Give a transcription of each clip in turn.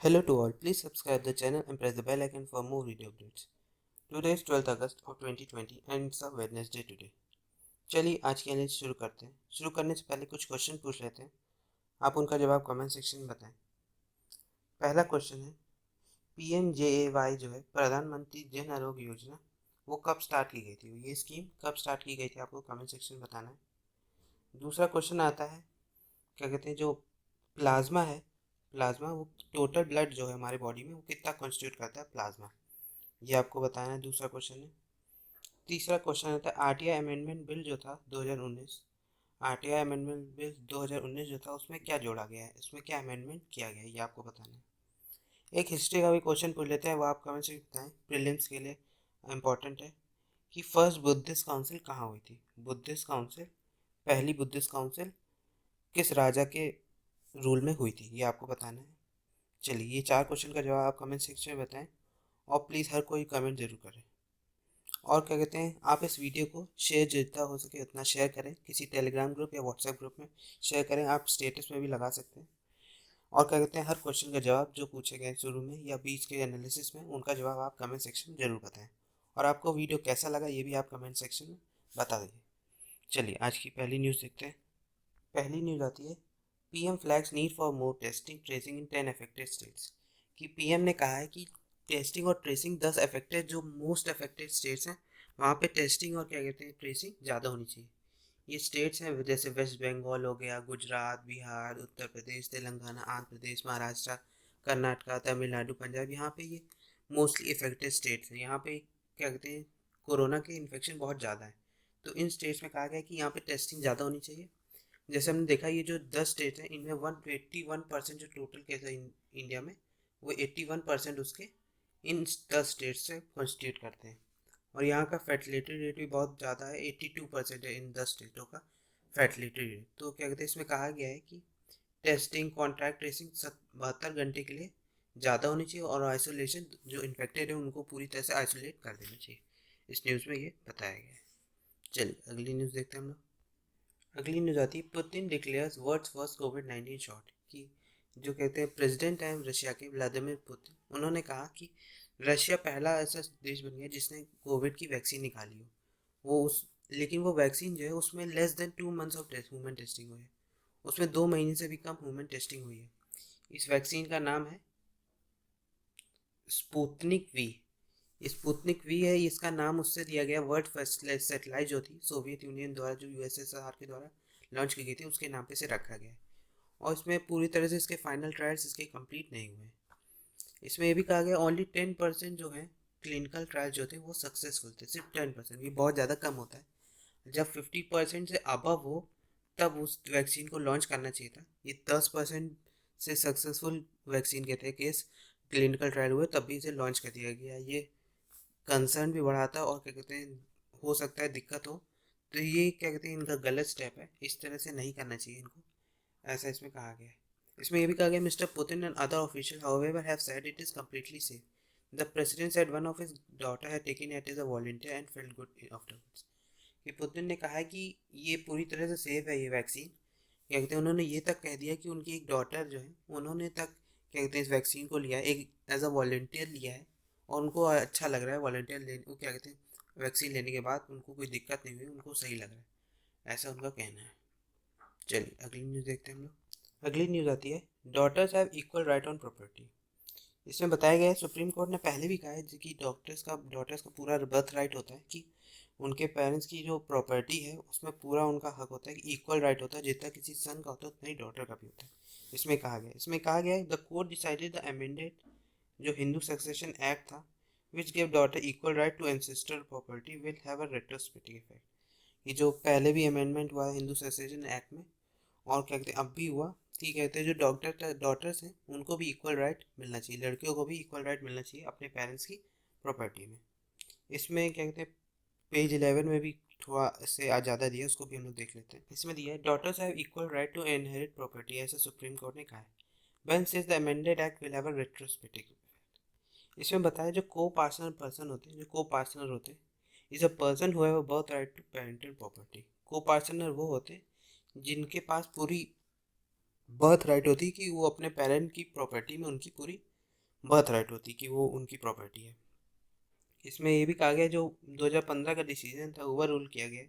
Hello to all, please subscribe the channel and press the bell icon for more video updates. Today is 12th August of 2020 and it's a Wednesday today. चलिए आज की analysis शुरू करते हैं। शुरू करने से पहले कुछ क्वेश्चन पूछ लेते हैं, आप उनका जवाब कमेंट सेक्शन में बताएं। पहला क्वेश्चन है, PMJAY जो है प्रधानमंत्री जन आरोग्य योजना, वो कब स्टार्ट की गई थी? ये स्कीम कब स्टार्ट की गई थी, आपको कमेंट सेक्शन में बताना है। दूसरा क्वेश्चन आता है, क्या कहते हैं, जो प्लाज्मा है, प्लाज्मा वो टोटल ब्लड जो है हमारे बॉडी में वो कितना कॉन्स्टिट्यूट करता है प्लाज्मा, ये आपको बताना है। दूसरा क्वेश्चन है। तीसरा क्वेश्चन आता है, आरटीआई अमेंडमेंट बिल जो था 2019, आरटीआई अमेंडमेंट बिल 2019 जो था उसमें क्या जोड़ा गया है, इसमें क्या अमेंडमेंट किया गया है, ये आपको बताना है। एक हिस्ट्री का भी क्वेश्चन पूछ लेते हैं, वो आप कमेंट से बताएं, प्रीलिम्स के लिए इंपॉर्टेंट है कि फर्स्ट बुद्धिस्ट काउंसिल कहाँ हुई थी। बुद्धिस्ट काउंसिल, पहली बुद्धिस्ट काउंसिल किस राजा के रूल में हुई थी, ये आपको बताना है। चलिए ये चार क्वेश्चन का जवाब आप कमेंट सेक्शन में बताएं और प्लीज़ हर कोई कमेंट जरूर करें। और क्या कहते हैं, आप इस वीडियो को शेयर जितना हो सके उतना शेयर करें, किसी टेलीग्राम ग्रुप या व्हाट्सएप ग्रुप में शेयर करें, आप स्टेटस में भी लगा सकते हैं। और क्या कहते हैं, हर क्वेश्चन का जवाब जो पूछे गए शुरू में या बीच के एनालिसिस में, उनका जवाब आप कमेंट सेक्शन में जरूर बताएं। और आपको वीडियो कैसा लगा ये भी आप कमेंट सेक्शन में बता दीजिए। चलिए आज की पहली न्यूज़ देखते हैं। पहली न्यूज़ आती है, PM flags need for more testing tracing in 10 affected states. कि पीएम ने कहा है कि टेस्टिंग और ट्रेसिंग 10 अफेक्टेड, जो मोस्ट अफेक्टेड स्टेट्स हैं, वहाँ पे टेस्टिंग और क्या कहते हैं ट्रेसिंग ज़्यादा होनी चाहिए। ये स्टेट्स हैं जैसे वेस्ट बंगाल हो गया, गुजरात, बिहार, उत्तर प्रदेश, तेलंगाना, आंध्र प्रदेश, महाराष्ट्र, कर्नाटका, तमिलनाडु, पंजाब, यहाँ पे ये मोस्टली इफेक्टेड स्टेट्स हैं। यहाँ पे क्या कहते हैं, कोरोना के इन्फेक्शन बहुत ज़्यादा है, तो इन स्टेट्स में कहा गया है कि यहाँ पे टेस्टिंग ज़्यादा होनी चाहिए। जैसे हमने देखा, ये जो 10 स्टेट हैं इनमें 181% जो टोटल केस है इंडिया में, वो 81% उसके इन 10 स्टेट से कॉन्स्टिट्यूट करते हैं। और यहाँ का फर्टिलिटी रेट भी बहुत ज़्यादा है, 82% है इन 10 स्टेटों का फर्टिलिटी रेट। तो क्या कहते हैं, इसमें कहा गया है कि टेस्टिंग, कॉन्टैक्ट ट्रेसिंग 72 घंटे के लिए ज़्यादा होनी चाहिए, और आइसोलेशन, जो इन्फेक्टेड है उनको पूरी तरह से आइसोलेट कर देना चाहिए। इस न्यूज़ में ये बताया गया है। चलिए अगली न्यूज़ देखते हैं हम लोग। अगली न्यूज़ आती है, पुतिन डिक्लेयर्स वर्ल्ड्स फर्स्ट कोविड-19 शॉट। कि जो कहते हैं प्रेसिडेंट हैं रशिया के, व्लादिमीर पुतिन, उन्होंने कहा कि रशिया पहला ऐसा देश बन गया जिसने कोविड की वैक्सीन निकाली हो। वो उस लेकिन वो वैक्सीन जो है उसमें less than 2 months of human testing हुई है, उसमें 2 महीने से भी कम ह्यूमन टेस्टिंग हुई है। इस वैक्सीन का नाम है स्पुतनिक वी। स्पुतनिक वी है, इसका नाम उससे दिया गया, वर्ल्ड फर्स्ट सेटेलाइट जो थी सोवियत यूनियन द्वारा, जो यूएसएसआर के द्वारा लॉन्च की गई थी, उसके नाम पे से रखा गया है। और इसमें पूरी तरह से इसके फाइनल ट्रायल्स इसके कंप्लीट नहीं हुए। इसमें ये भी कहा गया ओनली 10% जो है क्लिनिकल ट्रायल जो थे वो सक्सेसफुल थे, सिर्फ 10%, ये बहुत ज़्यादा कम होता है। जब 50% से अबव हो तब उस वैक्सीन को लॉन्च करना चाहिए था। ये 10% से सक्सेसफुल वैक्सीन के थे केस, क्लिनिकल ट्रायल हुए तब भी इसे लॉन्च कर दिया गया। ये कंसर्न भी बढ़ाता है, और क्या कहते हैं, हो सकता है दिक्कत हो। तो ये क्या कहते हैं, इनका गलत स्टेप है, इस तरह से नहीं करना चाहिए इनको, ऐसा इसमें कहा गया है। इसमें ये भी कहा गया, mister Putin and other official however have said it is completely safe. The president said one of his daughter had taken it as a volunteer and felt good afterwards. कि पुतिन ने कहा है कि ये पूरी तरह से सेफ है ये वैक्सीन। क्या कहते हैं, उन्होंने ये तक कह दिया कि उनकी एक डॉटर जो है, उन्होंने तक क्या कहते हैं इस वैक्सीन को लिया है, एक एज अ वॉलंटियर लिया है, और उनको अच्छा लग रहा है वॉलंटियर लेने को, क्या कहते हैं वैक्सीन लेने के बाद उनको कोई दिक्कत नहीं हुई, उनको सही लग रहा है, ऐसा उनका कहना है। चलिए अगली न्यूज़ देखते हैं हम लोग। अगली न्यूज़ आती है, daughters have equal right on property. इसमें बताया गया है, सुप्रीम कोर्ट ने पहले भी कहा है कि डॉटर्स का पूरा बर्थ राइट होता है, कि उनके पेरेंट्स की जो प्रॉपर्टी है उसमें पूरा उनका हक होता है, कि इक्वल राइट होता है, जितना किसी सन का होता है उतना ही डॉटर का भी होता है। इसमें कहा गया है the court decided the amended जो हिंदू सक्सेशन एक्ट था, which give daughter equal right to ancestral property will have a retrospective effect. ये जो पहले भी अमेंडमेंट हुआ है हिंदू सक्सेशन एक्ट में, और क्या कहते हैं अब भी हुआ, कि कहते हैं जो डॉटर्स हैं उनको भी इक्वल राइट मिलना चाहिए, लड़कियों को भी इक्वल राइट मिलना चाहिए अपने पेरेंट्स की प्रॉपर्टी में। इसमें क्या कहते हैं, पेज 11 में भी थोड़ा इससे ज़्यादा दिया, उसको भी हम लोग देख लेते हैं। इसमें दिया है, daughters have equal right to inherit property, ऐसा सुप्रीम कोर्ट ने कहा है। Bench says the amended act will have a retrospective. इसमें बताया, जो को पार्टनर पर्सन होते हैं, जो को पार्टनर होते हैं, is a person who have a birth right to parental property. Co partner वो होते हैं जिनके पास पूरी बर्थ राइट होती है, कि वो अपने पेरेंट की प्रॉपर्टी में उनकी पूरी बर्थ राइट होती कि वो उनकी प्रॉपर्टी है। इसमें ये भी कहा गया जो 2015 का डिसीजन था ओवर रूल किया गया।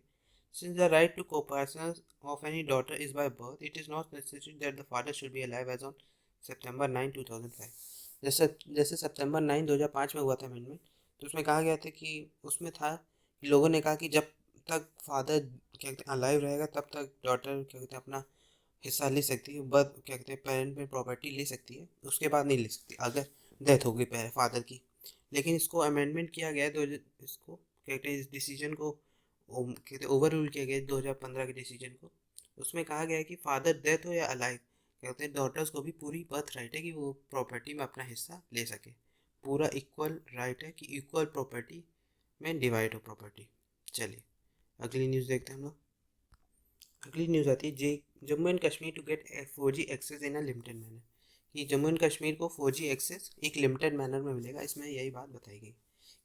Since the right to coparceners of any daughter is by birth it is not necessary that the father should be alive as on September 9 2005। जैसे जैसे सितंबर 9 2005 में हुआ था अमेंडमेंट, तो उसमें कहा गया था कि उसमें था कि लोगों ने कहा कि जब तक फादर क्या कहते हैं अलाइव रहेगा तब तक डॉटर क्या कहते हैं अपना हिस्सा ले सकती है, बर्थ क्या कहते हैं पेरेंट में प्रॉपर्टी ले सकती है, उसके बाद नहीं ले सकती अगर डेथ हो गई फादर की। लेकिन इसको अमेंडमेंट किया गया तो इसको क्या कहते हैं इस डिसीजन को कहते ओवर रूल किया गया 2015 के डिसीजन को। उसमें कहा गया है कि फादर डेथ हो या अलाइव कहते हैं डॉटर्स को भी पूरी बर्थ राइट है कि वो प्रॉपर्टी में अपना हिस्सा ले सके। पूरा इक्वल राइट है कि इक्वल प्रॉपर्टी में डिवाइड हो प्रॉपर्टी। चलिए अगली न्यूज़ देखते हैं हम लोग। अगली न्यूज़ आती है जे Jammu and Kashmir to get 4G access in a limited manner, कि जम्मू एंड कश्मीर को 4G एक्सेस एक लिमिटेड मैनर में मिलेगा। इसमें यही बात बताई गई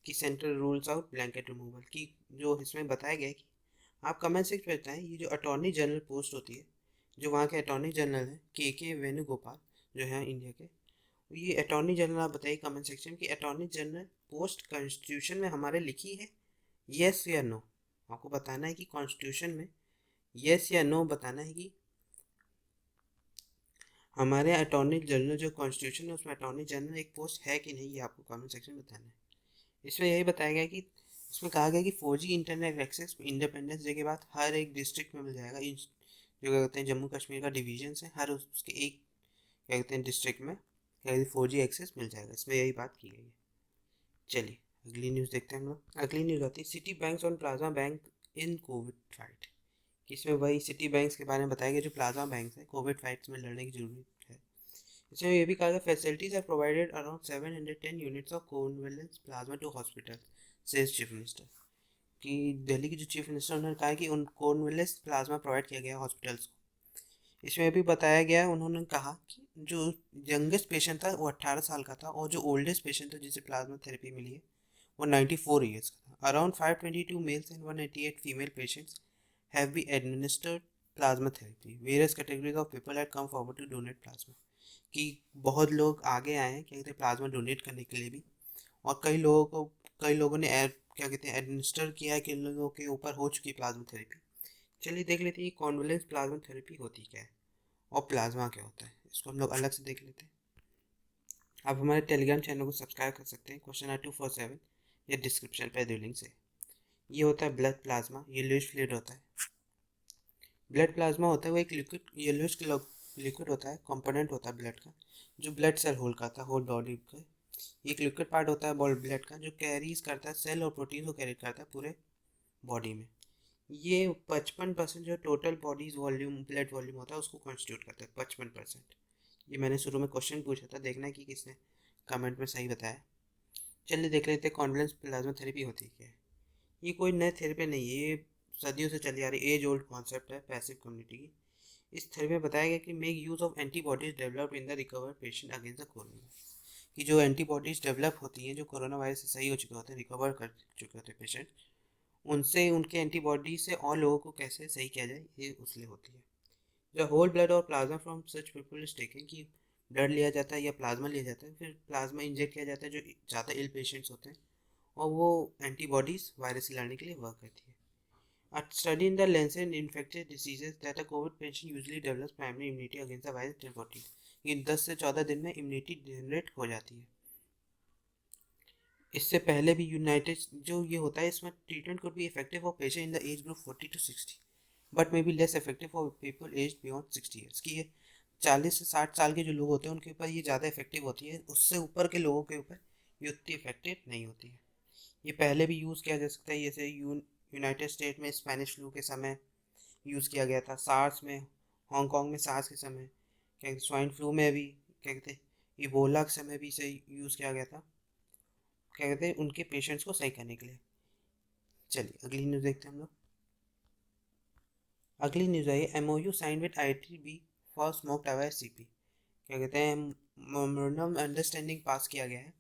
कि central rules out blanket removal की, जो इसमें बताया गया है कि आप कमेंट सेक्शन में बताएं ये जो अटॉर्नी जनरल पोस्ट होती है, जो वहाँ के अटॉर्नी जनरल हैं के वेणुगोपाल जो है इंडिया के, ये अटॉर्नी जनरल आप बताइए कमेंट सेक्शन में कि अटॉर्नी जनरल पोस्ट कॉन्स्टिट्यूशन में हमारे लिखी है, यस या नो। आपको बताना है कि कॉन्स्टिट्यूशन में यस या नो बताना है कि हमारे अटॉर्नी जनरल जो कॉन्स्टिट्यूशन है उसमें अटॉर्नी जनरल एक पोस्ट है कि नहीं, ये आपको कमेंट सेक्शन में बताना है। इसमें यही बताया गया कि इसमें कहा गया कि 4G internet access independence day के बाद हर एक डिस्ट्रिक्ट में मिल जाएगा। जो क्या कहते हैं जम्मू कश्मीर का डिवीजन है, हर उसके एक क्या कहते हैं डिस्ट्रिक्ट में क्या कहते हैं 4G एक्सेस मिल जाएगा। इसमें यही बात की गई है। चलिए अगली न्यूज़ देखते हैं हम लोग। अगली न्यूज़ आती है city banks on plasma bank in Covid fight, इसमें वही सिटी बैंक्स के बारे में बताया गया जो प्लाज्मा बैंक है कोविड फाइट्स में लड़ने की जरूरत है। इसमें ये भी कहा गया facilities are provided around 710 units of convalescent plasma to hospital, says chief minister. कि दिल्ली के जो चीफ मिनिस्टर उन्होंने कहा कि उन कोवैलेंस प्लाज्मा प्रोवाइड किया गया हॉस्पिटल्स को। इसमें भी बताया गया, उन्होंने कहा कि जो यंगेस्ट पेशेंट था वो 18 साल का था और जो ओल्डेस्ट पेशेंट था जिसे प्लाज्मा थेरेपी मिली है वो 94 ईयर्स का था। Around 522 mails and 188 female patients have been administered plasma therapy. Various categories of people had come forward to donate plasma. कि बहुत लोग आगे आए हैं क्या कहते हैं प्लाज्मा डोनेट करने के लिए भी, और कई लोगों ने क्या कहते हैं एडमिनिस्टर किया है, किन लोगों के ऊपर हो चुकी है प्लाज्मा थेरेपी। चलिए देख लेते हैं कॉन्वलेंस प्लाज्मा थेरेपी होती क्या है और प्लाज्मा क्या होता है, इसको हम लोग अलग से देख लेते हैं। आप हमारे टेलीग्राम चैनल को सब्सक्राइब कर सकते हैं, क्वेश्चन आर 247 या डिस्क्रिप्शन पर दे लिंक से। ये होता है ब्लड प्लाज्मा, ये येलोइश फ्लूइड होता है। ब्लड प्लाज्मा होता है वो एक लिक्विड येलोइश लिक्विड होता है, कंपोनेंट होता है ब्लड का जो ब्लड सेल होल्ड करता है होल बॉडी का। एक लिक्विड पार्ट होता है ब्लड का जो कैरीज करता है सेल और प्रोटीन को कैरी करता है पूरे बॉडी में। ये 55% जो total bodies volume blood volume होता है उसको कॉन्स्टिट्यूट करता है 55%। ये मैंने शुरू में क्वेश्चन पूछा था, देखना कि किसने कमेंट में सही बताया। चलिए देख लेते हैं कॉन्वलेंस प्लाज्मा थेरेपी होती क्या है। ये कोई नई थेरेपी नहीं है, ये सदियों से चली आ रही एज ओल्ड कॉन्सेप्ट है पैसिव कम्युनिटी की। इस थेरेपी में बताया गया कि make use of antibodies develop in the recovered patient against the corona, कि जो एंटीबॉडीज डेवलप होती हैं जो कोरोना वायरस से सही हो चुके होते हैं, रिकवर कर चुके होते हैं पेशेंट, उनसे उनके एंटीबॉडी से और लोगों को कैसे सही किया जाए ये उसलिए होती है। जो होल ब्लड और plasma from such people is taken, कि ब्लड लिया जाता है या प्लाज्मा लिया जाता है फिर प्लाज्मा इंजेक्ट किया जाता है जो ज़्यादा इल पेशेंट्स होते हैं और वो एंटीबॉडीज़ वायरस से लड़ने के लिए वर्क करती है। A study in the Lancet Infectious Diseases that a COVID patient usually develops primary immunity against the virus till 14, ये 10 से 14 दिन में इम्यूनिटी जनरेट हो जाती है। इससे पहले भी यूनाइटेड जो ये होता है इसमें treatment could be effective for patient in the age group 40 to 60 but may be less effective for people age beyond 60 years, की ये 40 से 60 साल के जो लोग होते हैं उनके ऊपर ये ज़्यादा इफेक्टिव होती है, उससे ऊपर के लोगों के ऊपर ये उतनी इफेक्टिव नहीं होती है। ये पहले भी यूज़ किया जा सकता है, जैसे यूनाइटेड स्टेट में स्पेनिश फ्लू के समय यूज़ किया गया था, सार्स में, हांगकांग में सार्स के समय, क्या कहते स्वाइन फ्लू में भी, क्या कहते हैं इबोला के समय भी इसे यूज़ किया गया था, क्या कहते हैं उनके पेशेंट्स को सही करने के लिए। चलिए अगली न्यूज़ देखते हैं हम लोग। अगली न्यूज़ आई MOU sign with IIT for smoke tower CP, क्या कहते हैं मेमोरेंडम अंडरस्टैंडिंग पास किया गया है,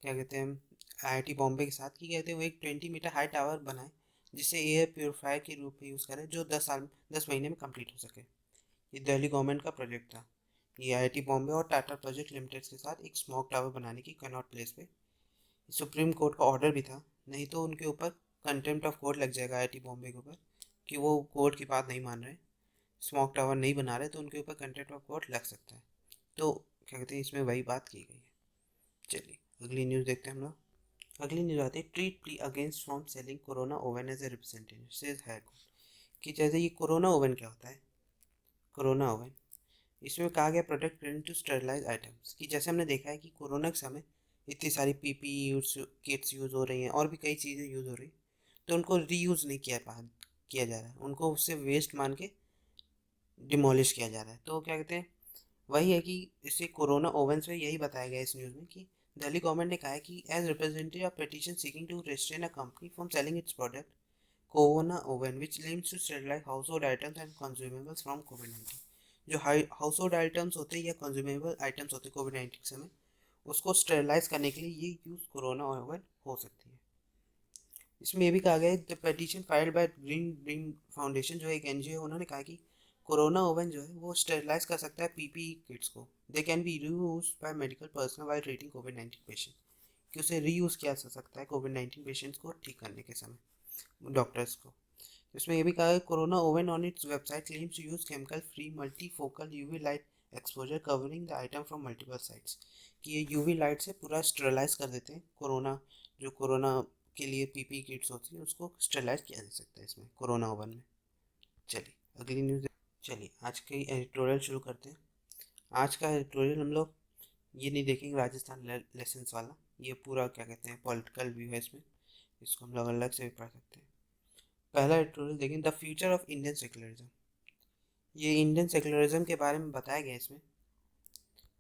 क्या कहते हैं IIT बॉम्बे के साथ, कि कहते हैं वो एक 20 मीटर हाई टावर बनाए जिसे एयर प्योरीफायर के रूप में यूज़ करें जो 10 महीने में कंप्लीट हो सके। ये दिल्ली गवर्नमेंट का प्रोजेक्ट था ये आईआईटी बॉम्बे और टाटा प्रोजेक्ट लिमिटेड के साथ एक स्मोक टावर बनाने की कनॉट प्लेस पे सुप्रीम कोर्ट का ऑर्डर भी था, नहीं तो उनके ऊपर कंटेम्प्ट ऑफ कोर्ट लग जाएगा आईआईटी बॉम्बे के ऊपर कि वो कोर्ट की बात नहीं मान रहे, स्मोक टावर नहीं बना रहे, तो उनके ऊपर कंटेम्प्ट ऑफ कोर्ट लग सकता है। तो क्या कहते हैं, इसमें वही बात की गई है। चलिए अगली न्यूज़ देखते हैं हम लोग। अगली न्यूज़ आती है, treat plea against from selling corona oven as a representative says high court. कि जैसे ये कोरोना ओवन क्या होता है, कोरोना ओवन इसमें कहा गया प्रोडक्ट टू स्टरलाइज आइटम्स, कि जैसे हमने देखा है कि कोरोना के समय इतनी सारी पीपी किट्स यूज़ हो रही हैं और भी कई चीज़ें यूज़ हो रही, तो उनको रीयूज़ नहीं किया जा रहा है, उनको उससे वेस्ट मान के डिमोलिश किया जा रहा है। तो क्या कहते हैं, वही है कि इससे कोरोना ओवंस में यही बताया गया है इस न्यूज़ में कि दिल्ली गवर्नमेंट ने कहा है कि as representative of petition seeking to restrain a company from selling its product corona oven which claims to sterilise household items and consumables from कोविड-19। जो हाउस होल्ड आइटम्स होते हैं या कंज्यूमेबल आइटम्स होते हैं कोविड-19 के समय, उसको स्टेरलाइज करने के लिए ये यूज़ कोरोना ओवन हो सकती है। इसमें ये भी कहा गया है, the petition filed by green green foundation जो एक एनजीओ है, उन्होंने कहा कि कोरोना ओवन जो है वो स्टेरलाइज कर सकता है पीपीई किट्स को। They can be reuse by medical personal while treating कोविड-19 पेशेंट, कि उसे रीयूज़ किया जा सकता है कोविड-19 पेशेंट्स को ठीक करने के समय डॉक्टर्स को। इसमें ये भी कहा है, corona oven on its website claims to use chemical free multifocal UV light exposure covering the item from multiple sites, कि ये यूवी लाइट से पूरा स्टेरलाइज कर देते हैं कोरोना, जो कोरोना के लिए पीपी किट्स होती है उसको स्टेरलाइज किया जा सकता है इसमें कोरोना ओवन में। चलिए अगली न्यूज़। चलिए आज की एडिटोरियल शुरू करते हैं। आज का एडिटोरियल हम लोग ये नहीं देखेंगे राजस्थान लेसन्स वाला, ये पूरा क्या कहते हैं पॉलिटिकल व्यू है इसमें, इसको हम लोग अलग से भी पढ़ सकते हैं। पहला एडिटोरियल देखें, the future of Indian secularism. ये इंडियन सेकुलरिज्म के बारे में बताया गया है इसमें।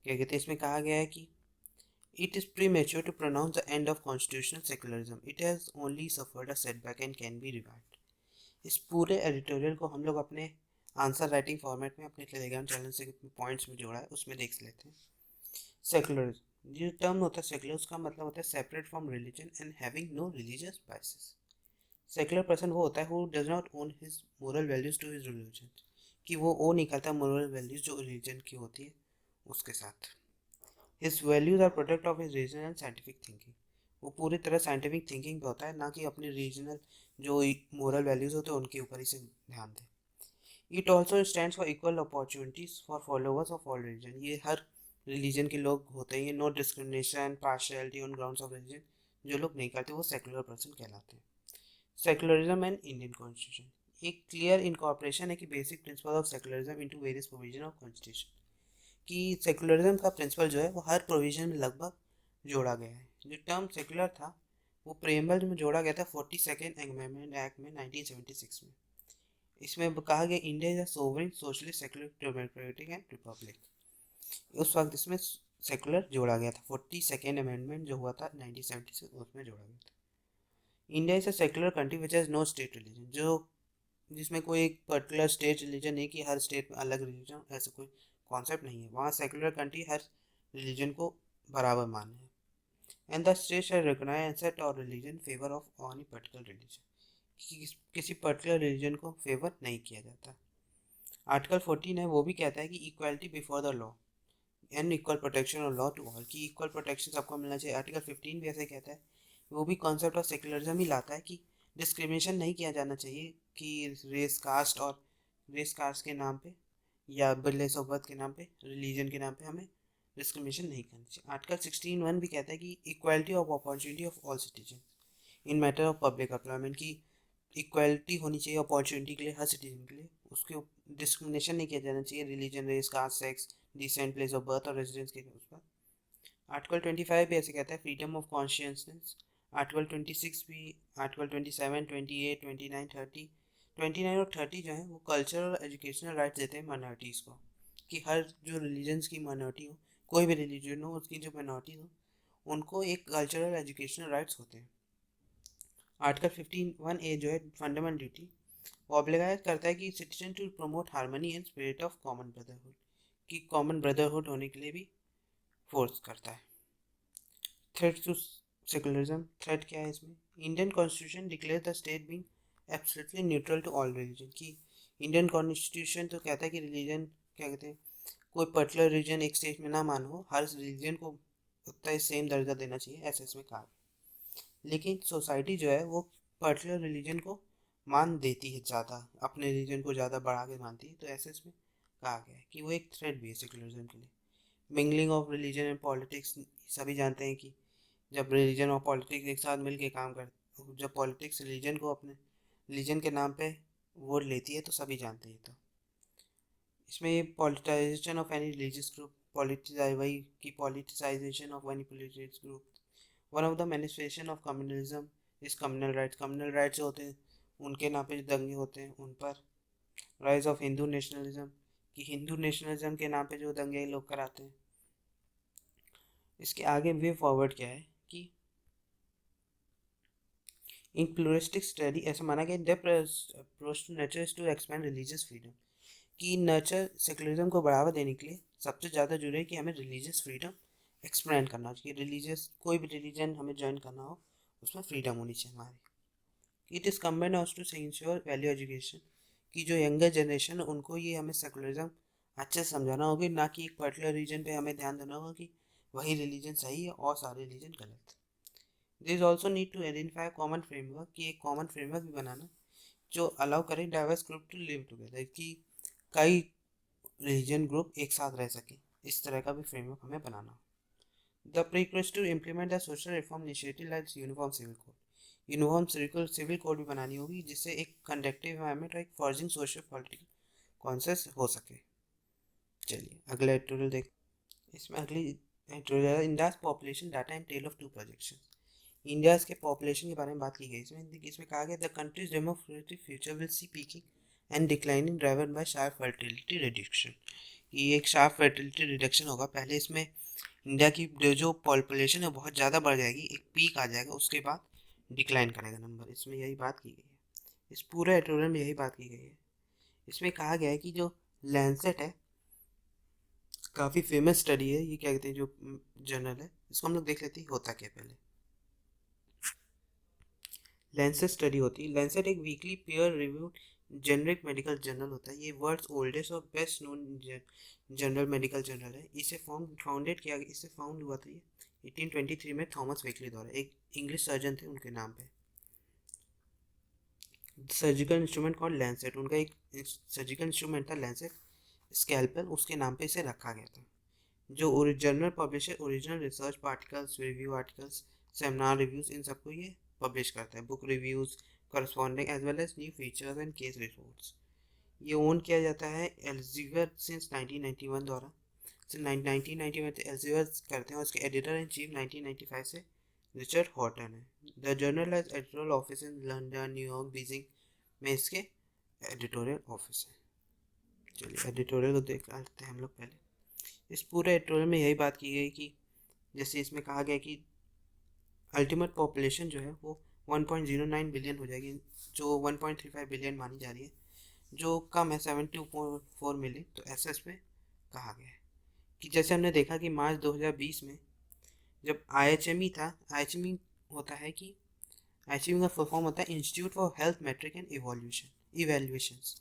क्या कहते हैं, इसमें कहा गया है कि it is premature to pronounce the end of constitutional secularism. It has only suffered a setback and can be revived. इस पूरे एडिटोरियल को हम लोग अपने आंसर राइटिंग फॉर्मेट में अपने टेलीग्राम चैनल से पॉइंट्स में जोड़ा है, उसमें देख लेते हैं। सेकुलरिज्म, जो टर्म होता है सेकुलर, उसका मतलब होता है separate from religion and having no religious biases. Secular person वो होता है who does not own his moral values to his religion, कि वो ओन नहीं करता मोरल वैल्यूज जो रिलीजन की होती है उसके साथ। His values are product of his regional and scientific thinking, वो पूरी तरह साइंटिफिक थिंकिंग पे होता है, ना कि अपनी रीजनल जो मोरल वैल्यूज होते हैं उनके ऊपर ही से ध्यान दें। It also stand for equal opportunities for followers of all religion, ये हर रिलीजन के लोग होते हैं, no discrimination partiality on grounds of religion जो लोग नहीं करते वो सेकुलर पर्सन कहलाते हैं। सेकुलरिज्म एंड इंडियन कॉन्स्टिट्यूशन, एक क्लियर इनकॉर्पोरेशन है कि basic principle of secularism into various provision of constitution, कि सेकुलरिज्म का प्रिंसिपल जो है वो हर प्रोविजन में लगभग जोड़ा गया है। जो टर्म सेकुलर था वो प्रेम्बल में जोड़ा गया था 42nd अमेंडमेंट एक्ट में 1976 में। इसमें कहा गया India is a sovereign socialist secular democratic and Republic, उस वक्त इसमें सेकुलर जोड़ा गया था, 42nd अमेंडमेंट जो हुआ था 1976 उसमें जोड़ा गया था। India is a secular country which has no state religion, जो जिसमें कोई एक पर्टिकुलर स्टेट रिलीजन नहीं कि हर स्टेट में अलग रिलीजन, ऐसा कोई कॉन्सेप्ट नहीं है। वहाँ सेकुलर कंट्री हर रिलीजन को बराबर माने है। And the state shall recognise except और religion favour of on particular religion, किसी पर्टिकुलर रिलीजन को फेवर नहीं किया जाता। आर्टिकल 14 है वो भी कहता है कि equality before the law and equal protection of law to all, की इक्वल प्रोटेक्शन सबको मिलना चाहिए। आर्टिकल 15 भी ऐसे कहता है, वो भी कॉन्सेप्ट ऑफ सेकुलरिज्म ही लाता है कि डिस्क्रिमिनेशन नहीं किया जाना चाहिए, कि रेस कास्ट के नाम पे या प्लेस ऑफ बर्थ के नाम पे रिलीजन के नाम पे हमें डिस्क्रिमिनेशन नहीं करनी चाहिए। आर्टिकल 16(1) भी कहता है कि equality of opportunity of all citizen in matter of public employment, की इक्वालिटी होनी चाहिए अपॉर्चुनिटी के लिए हर सिटीजन के लिए, उसके डिस्क्रिमिनेशन नहीं किया जाना चाहिए religion race caste sex descent place of birth और रेजिडेंस के उस पर। आर्टिकल 25 भी ऐसे कहता है फ्रीडम ऑफ कॉन्शियसनेस। आर्टिकल 26 भी, आर्टिकल 27, 28, 29, 30, 29 और 30 जो है वो कल्चरल और एजुकेशनल राइट्स देते हैं माइनॉरिटीज़ को, कि हर जो रिलीजन्स की माइनॉरिटी हो, कोई भी रिलीजन हो उसकी जो माइनॉरिटी हो उनको एक कल्चरल एजुकेशनल राइट्स होते हैं। आर्टिकल 15(1)(a) जो है फंडामेंटल ड्यूटी, वो ऑब्लिगाइज करता है कि citizen to promote harmony and spirit of common brotherhood, कि कॉमन ब्रदरहुड होने के लिए भी फोर्स करता है। थ्रेट टू सेकुलरिज्म, थ्रेट क्या है इसमें, Indian constitution declare the state being absolutely neutral to all religion, की इंडियन कॉन्स्टिट्यूशन तो कहता है कि रिलीजन क्या कहते हैं कोई पर्टिकुलर रीजन एक स्टेट में ना मानो, हर रीजन को उतना ही सेम दर्जा देना चाहिए, ऐसे इसमें कहा गया। लेकिन सोसाइटी जो है वो पर्टिकुलर रिलीजन को मान देती है ज़्यादा, अपने रिलीजन को ज़्यादा बढ़ा के मानती है, तो ऐसे इसमें कहा गया है कि वो एक थ्रेट भी है सेकुलरिज्म के लिए। Mingling of religion and politics, सभी जानते हैं कि जब रिलीजन और पॉलिटिक्स एक साथ मिलके काम करते, जब पॉलिटिक्स रिलीजन को अपने रिलीजन के नाम पे वोट लेती है, तो सभी जानते हैं। तो इसमें पॉलिटाइजेशन ऑफ एनी रिलीजियस ग्रुप, वही की politicisation of any religious group, one of the manifestation of communalism इस कम्युनल राइट्स होते हैं उनके नाम पे जो दंगे होते हैं उन पर। राइज ऑफ हिंदू नेशनलिज्म, कि हिंदू नेशनलिज्म के नाम पे जो दंगे लोग कराते हैं। इसके आगे वे फॉरवर्ड क्या है कि इन प्लूरिस्टिक स्टडी ऐसा माना गया the approach to nature is to expand religious freedom, कि नर्चर सेकुलरिज्म को बढ़ावा देने के लिए सबसे ज़्यादा जरूरी है कि हमें रिलीजियस फ्रीडम एक्सपेंड करना चाहिए। रिलीजियस कोई भी रिलीजन हमें ज्वाइन करना हो उसमें फ्रीडम होनी चाहिए हमारी। It is combined also to ensure value education, कि जो यंगर जनरेशन उनको ये हमें सेकुलरिज्म अच्छे से समझाना होगी, ना कि एक पर्टिकुलर रीजन पे हमें ध्यान देना होगा कि वही रिलीजन सही है और सारे रिलीजन गलत। This is also need to identify common framework, कि एक कॉमन फ्रेमवर्क भी बनाना जो अलाउ करे diverse group to live together, कि कई रिलीजन ग्रुप एक साथ रह सके, इस तरह का भी फ्रेमवर्क हमें बनाना। The prerequisite to implement the social reform initiative like uniform civil code, uniform civil code भी बनानी होगी जिससे एक कंडक्टिव एनवायरनमेंट और एक फॉर्जिंग सोशल पॉलिटिकल कॉन्सेंस हो सके। चलिए अगला एडिटोरियल देख। इसमें अगली editorial India's population data and tale of two projection, India के पॉपुलेशन के बारे में बात की गई। इसमें कहा गया the country's demographic future will see peaking and declining driven by sharp fertility reduction, ये एक शार्प फर्टिलिटी रिडक्शन होगा। पहले इसमें इंडिया की जो पॉपुलेशन है बहुत ज़्यादा बढ़ जाएगी, एक पीक आ जाएगा, उसके बाद डिक्लाइन करेगा नंबर, इसमें यही बात की गई है। इस पूरे एडिटोरियल में यही बात की गई है। इसमें कहा गया है कि जो लैंसेट है काफ़ी फेमस स्टडी है, ये क्या कहते हैं जो जर्नल है, इसको हम लोग देख लेते हैं होता क्या पहले। लैंसेट स्टडी होती है, लैंसेट एक weekly peer reviewed generic medical journal होता है, ये वर्ल्ड्स ओल्डेस्ट और best known general medical journal है। इसे फाउंडेड किया गया, इसे फाउंड हुआ था ये 1823 में थॉमस वेकली द्वारा, एक इंग्लिश सर्जन थे उनके नाम पे। सर्जिकल इंस्ट्रूमेंट कॉल्ड लैंसेट, उनका एक सर्जिकल इंस्ट्रूमेंट था लैंसेट स्कैल्पेल, उसके नाम पे इसे रखा गया था। जो journal publisher original research articles, review articles, seminar reviews, इन सबको ये पब्लिश करता है। Book reviews, corresponding as well as new features and case reports. ये ओन किया जाता है एल्सेवियर सिंस 1991 द्वारा, सिंस 1991 से एल्सेवियर करते हैं, और उसके एडिटर इन चीफ 1995 से रिचर्ड हॉटन है। The journal has editorial office in London, New York, Beijing में इसके एडिटोरियल ऑफिस है। चलिए एडिटोरियल को देख लेते हैं हम लोग पहले। इस पूरे एडिटोरियल में यही बात की गई कि जैसे इसमें कहा गया कि अल्टीमेट पॉपुलेशन जो है वो 1.09 बिलियन हो जाएगी, जो 1.35 बिलियन मानी जा रही है, जो कम है 72.4 मिलियन। तो ऐसा इसमें कहा गया है कि जैसे हमने देखा कि मार्च 2020 में जब IHME था, IHME होता है कि IHME का फुल फॉर्म होता है institute for health metric and evaluations,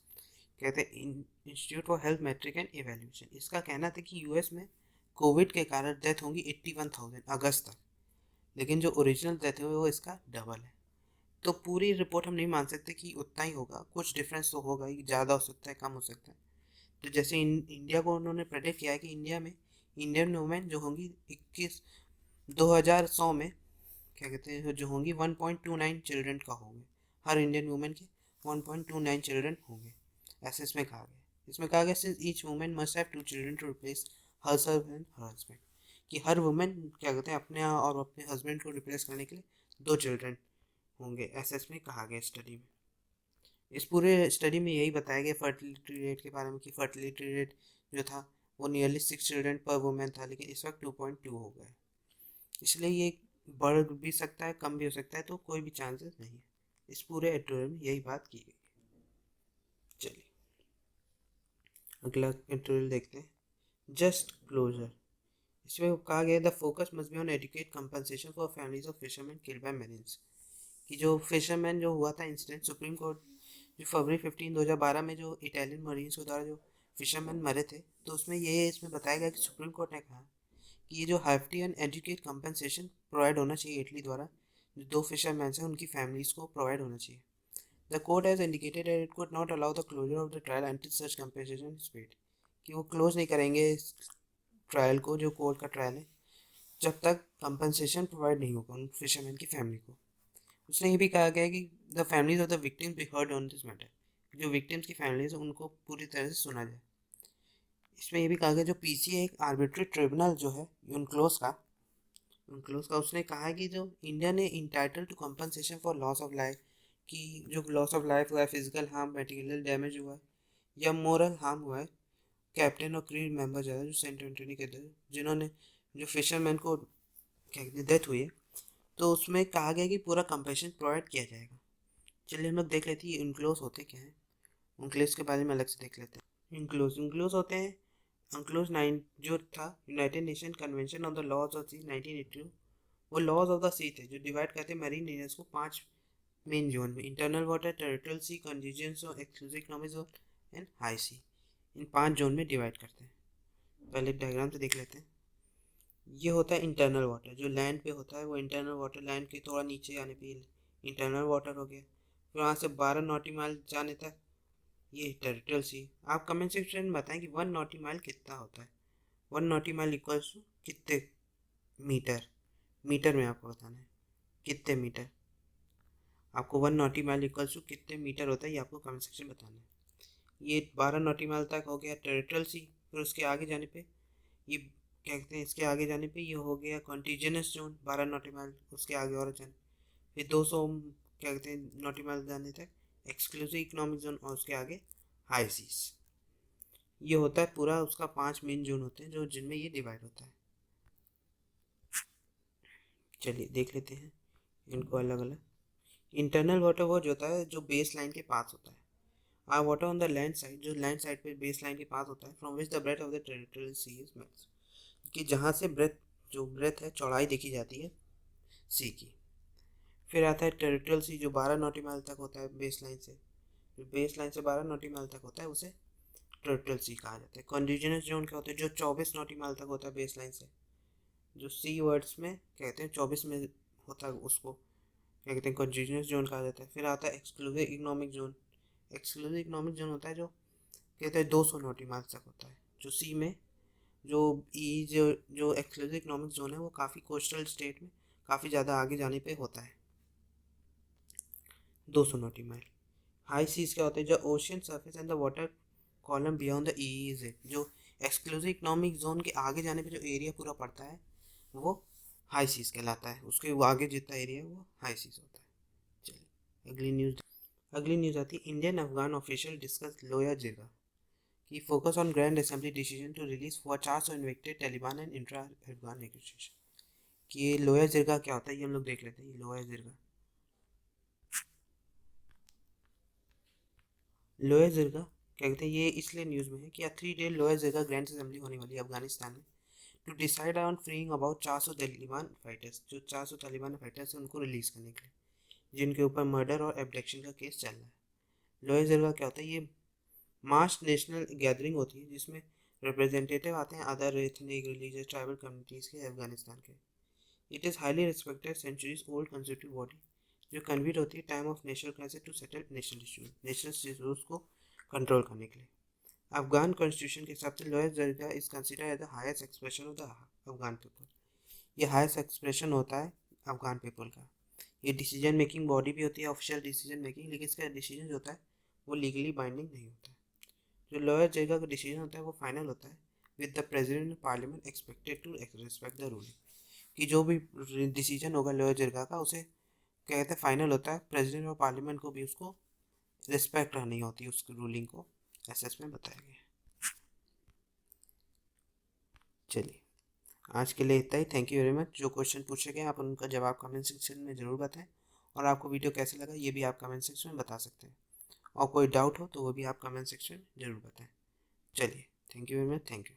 कहते हैं institute for health metric and evaluation. इसका कहना था कि US में कोविड के कारण डेथ होंगी 81,000 अगस्त तक, लेकिन जो ओरिजिनल डेथ है वो इसका डबल है। तो पूरी रिपोर्ट हम नहीं मान सकते कि उतना ही होगा, कुछ डिफरेंस तो होगा ही, ज़्यादा हो सकता है, कम हो सकता है। तो जैसे इंडिया को उन्होंने प्रेडिक्ट किया है कि इंडिया में इंडियन वुमेन जो होंगी 2100 में क्या कहते हैं जो होंगी 1.29 चिल्ड्रन का होंगे, हर इंडियन वुमेन के 1.29 चिल्ड्रन होंगे, ऐसे इसमें कहा गया। इसमें कहा गया since each women must have 2 children to replace herself and her husband, कि हर वुमेन क्या कहते हैं अपने और अपने हस्बैंड को रिप्लेस करने के लिए 2 चिल्ड्रन होंगे, ऐसे इसमें कहा गया स्टडी में। इस पूरे स्टडी में यही बताया गया फर्टिलिटी रेट के बारे में कि फर्टिलिटी रेट जो था वो नियरली 6 चिल्ड्रन पर वुमेन था, लेकिन इस वक्त 2.2 हो गया है। इसलिए ये बढ़ भी सकता है, कम भी हो सकता है, तो कोई भी चांसेस नहीं है। इस पूरे एडिटोरियल में यही बात की गई है। चलिए अगला एडिटोरियल देखते हैं, जस्ट क्लोजर। इसमें कहा गया the focus must be on adequate compensation for families of fisherman killed by marines, कि जो फिशरमैन जो हुआ था इंसिडेंट, सुप्रीम कोर्ट जो फरवरी 15 2012 में जो इटालियन मरीन्स के द्वारा जो फिशरमैन मरे थे, तो उसमें ये इसमें बताया गया कि सुप्रीम कोर्ट ने कहा कि ये जो hefty and educate compensation provide होना चाहिए इटली द्वारा, जो 2 फिशरमैन हैं उनकी फैमिलीज को प्रोवाइड होना चाहिए। The court has indicated that it could not allow the closure of the trial until such compensation is paid, कि वो क्लोज नहीं करेंगे इस ट्रायल को, जो कोर्ट का ट्रायल है, जब तक कंपनसेशन प्रोवाइड नहीं होगा उन फिशरमैन की फैमिली को। उसने ये भी कहा गया कि the families of the victims be heard on this matter, जो विक्टिम्स की फैमिलीज है उनको पूरी तरह से सुना जाए। इसमें ये भी कहा गया जो पीसीए एक आर्बिट्री ट्रिब्यूनल जो है यूनक्लोज का उसने कहा है कि जो इंडिया ने entitle to compensation for loss of life, कि जो लॉस ऑफ लाइफ हुआ है, फिजिकल हार्म, मटेरियल डैमेज हुआ है या मोरल हार्म हुआ है कैप्टन और क्रू मेंबर ज़्यादा जो सेंट एंटोनी के थे, जिन्होंने जो फिशरमैन को क्या डेथ हुई है, तो उसमें कहा गया कि पूरा कंपेंसेशन प्रोवाइड किया जाएगा। चलिए हम लोग देख लेते हैं ये इनक्लोज होते क्या हैं। इनक्लोज के बारे में अलग से देख लेते हैं। इनक्लोज होते हैं इनक्लोज 9 जो था United Nation Convention on the laws of sea 1982, वो लॉज ऑफ द सी थे जो डिवाइड करते हैं मरीन एरियाज को 5 मेन जोन में, internal water, territorial sea, contingent zone, exclusive economic zone and high sea. इन 5 जोन में डिवाइड करते हैं। पहले डायग्राम से देख लेते हैं। ये होता है इंटरनल वाटर, जो लैंड पे होता है वो इंटरनल वाटर, लैंड के थोड़ा नीचे आने पे इंटरनल वाटर हो गया। फिर वहाँ से 12 नॉटी माइल जाने तक ये टेरिटोरियल सी। आप कमेंट सेक्शन में बताएं कि 1 नॉटी माइल कितना होता है। 1 नॉटी माइल इक्वल्स टू कितने मीटर, मीटर में आपको बताना है कितने मीटर। आपको 1 नॉटी माइल इक्वल्स टू कितने मीटर होता है ये आपको कमेंट सेक्शन में बताना है। ये 12 नॉटी माइल तक हो गया टेरिटोरियल सी। फिर उसके आगे जाने पे ये क्या कहते हैं, इसके आगे जाने पे ये हो गया कॉन्टीजिनस जोन 12 नॉटी माइल, उसके आगे और जाने फिर 200 क्या कहते हैं नॉटी माइल जाने तक एक्सक्लूसिव इकोनॉमिक जोन, और उसके आगे हाई सीज। ये होता है पूरा उसका 5 मेन जोन होते हैं जो जिनमें ये डिवाइड होता है। चलिए देख लेते हैं इनको अलग अलग। इंटरनल वाटर वो जो होता है जो बेस लाइन के पास होता है। Are water on the land side, जो लैंड साइड पे बेस लाइन के पास होता है, from which the breath of the territorial sea is max, कि जहाँ से ब्रेथ है चौड़ाई देखी जाती है सी की। फिर आता है टेरिटोरियल सी जो 12 नॉटी माइल तक होता है बेस लाइन से, जो बेस लाइन से 12 नॉटी माइल तक होता है उसे टेरिटोरियल सी कहा जाता है। कॉन्टिजिनस जोन क्या होता है जो 24 नॉटी माइल तक होता है बेस लाइन से, जो सी वर्ड्स में कहते हैं 24 में होता है उसको क्या कहते हैं कॉन्टिजिनस जोन कहा जाता है। फिर आता है exclusive economic zone. Exclusive economic zone होता है जो कहते हैं 200 नॉटी माइल तक होता है, जो सी में जो जो एक्सक्लूसिव इकोनॉमिक जोन है वो काफ़ी कोस्टल स्टेट में काफ़ी ज़्यादा आगे जाने पे होता है 200 नॉटी माइल। हाई सीज क्या होता है जो ocean surface and the water column beyond the EEZ, जो एक्सक्लूसिव इकोनॉमिक जोन के आगे जाने पे जो एरिया पूरा पड़ता है वो हाई सीज कहलाता है, उसके आगे जितना एरिया है वो हाई सीज होता है। चलिए अगली न्यूज़ आती है Indian Afghan official discuss Loya Jirga की focus on grand assembly decision to release for 400 इन्वेक्टेड Taliban and intra Afghan negotiation. कि ये लोया जिरगा क्या होता है ये हम लोग देख लेते हैं। ये लोया जिरगा क्या कहते हैं, ये इसलिए न्यूज़ में है कि 3 day Loya Jirga grand assembly होने वाली है अफगानिस्तान में, to decide on freeing about 400 Taliban fighters, जो 400 तालिबान फाइटर्स हैं उनको रिलीज़ करने के लिए, जिनके ऊपर मर्डर और एब्डक्शन का केस चल रहा है। लोया जिरगा क्या होता है, ये मास नेशनल गैदरिंग होती है जिसमें रिप्रेजेंटेटिव आते हैं other ethnic religious tribal communities के अफगानिस्तान के। It is highly respected centuries old constitutive body, जो कन्वीट होती है time of national crisis to settle national issues को कंट्रोल करने के लिए। अफगान कॉन्स्टिट्यूशन के हिसाब से लोअर दर्जा is consider as the highest expression of the Afghan people. ये हाईएस्ट एक्सप्रेशन होता है अफगान पीपल का। ये डिसीजन मेकिंग बॉडी भी होती है, ऑफिशियल डिसीजन मेकिंग, लेकिन इसका डिसीजन जो होता है वो लीगली बाइंडिंग नहीं होता है। जो लोअर जगह का डिसीजन होता है वो फाइनल होता है with the president of parliament expected to respect the ruling, कि जो भी डिसीजन होगा लोअर जगह का उसे क्या कहते हैं फाइनल होता है, प्रेसिडेंट ऑफ पार्लियामेंट को भी उसको रिस्पेक्ट रहनी होती है उसकी रूलिंग को, ऐसे इसमें बताया गया। चलिए आज के लिए इतना ही। Thank you very much. जो क्वेश्चन पूछे गए आप उनका जवाब कमेंट सेक्शन में ज़रूर बताएं, और आपको वीडियो कैसे लगा ये भी आप कमेंट सेक्शन में बता सकते हैं, और कोई डाउट हो तो वो भी आप कमेंट सेक्शन में ज़रूर बताएं। चलिए thank you very much. Thank you.